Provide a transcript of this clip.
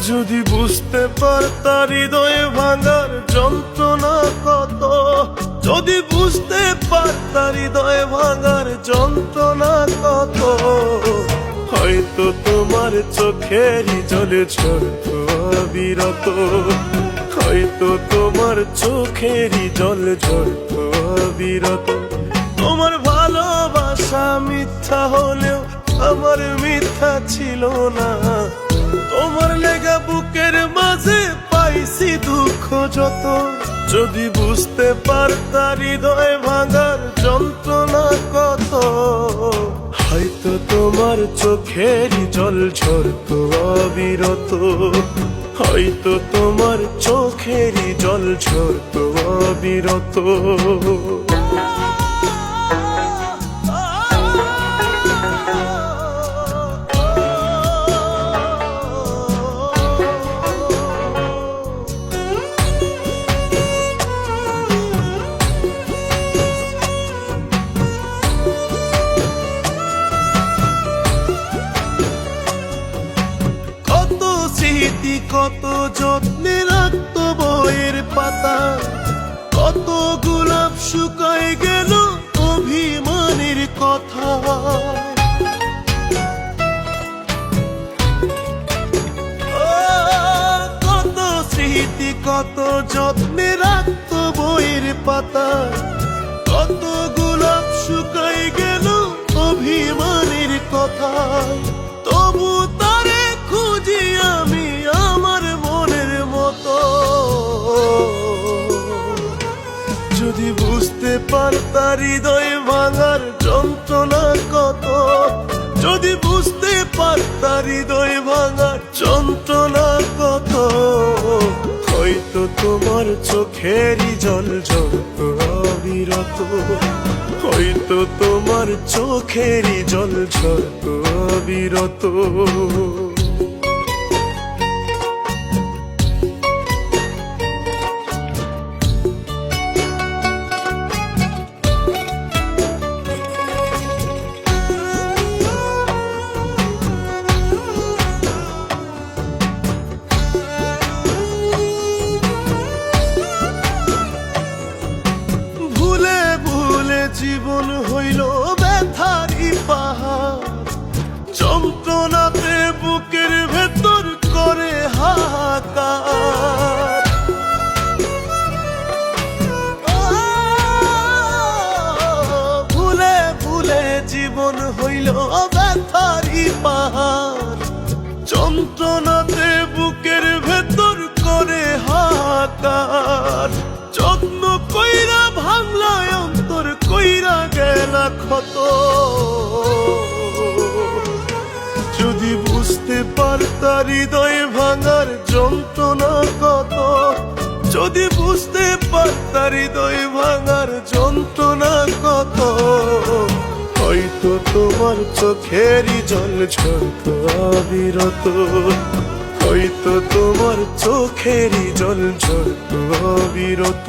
যদি বুঝতে পারতা হৃদয় ভাঙার যন্ত্রণা কত, যদি বুঝতে পারতা হৃদয় ভাঙার যন্ত্রণা কত, হয়তো তোমার চোখেরই জলে ঝরতো অবিরত, হয়তো তোমার চোখেরই জল ঝরতো অবিরত। তোমার ভালোবাসা মিথ্যা হলেও আমার মিথ্যা ছিল না, তোমার লেগা বুকের মাঝে পাইছি দুঃখ যত। যদি বুঝতে পারতা হৃদয় ভাঙার যন্ত্রণা কত, হয়তো তোমার চোখেরই জল ঝরতো অবিরত, হয়তো তোমার চোখেরই জল ঝরতো অবিরত। কত যত্নে রাখতো বইয়ের পাতা, কত গোলাপ শুকায় গেল অভিমানের কথা। কত স্মৃতি কত যত্নে রাখতো বইয়ের পাতা, কত গোলাপ শুকায় গেল অভিমানের কথা। তবু তারে খুঁজি আমি আমার মনের মতো। যদি বুঝতে পারতা হৃদয় ভাঙার যন্ত্রণা কত, যদি বুঝতে পারতা হৃদয় ভাঙার যন্ত্রণা কত, হয়তো তোমার চোখেরই জল ঝরতো অবিরত, হয়তো তোমার চোখেরই জল ঝরতো অবিরত। জীবন হইল ব্যথারি পাহাড়, যন্ত্রণাতে বুকের ভেতর করে হাহাকার। ভুলে ভুলে জীবন হইল ব্যথারি পাহাড়, যন্ত্রণাতে বুকের ভেতর করে হাহাকার। যত্ন কইরা ভাঙলা অন্তর কইরা গেলা ক্ষত। যদি বুঝতে পারতা হৃদয় ভাঙার যন্ত্রণা কত, যদি বুঝতে পারতা হৃদয় ভাঙার যন্ত্রণা কত, হয়তো তোমার চোখেরই জল ঝরতো অবিরত, হয়তো তোমার চোখেরই জল ঝরতো অবিরত।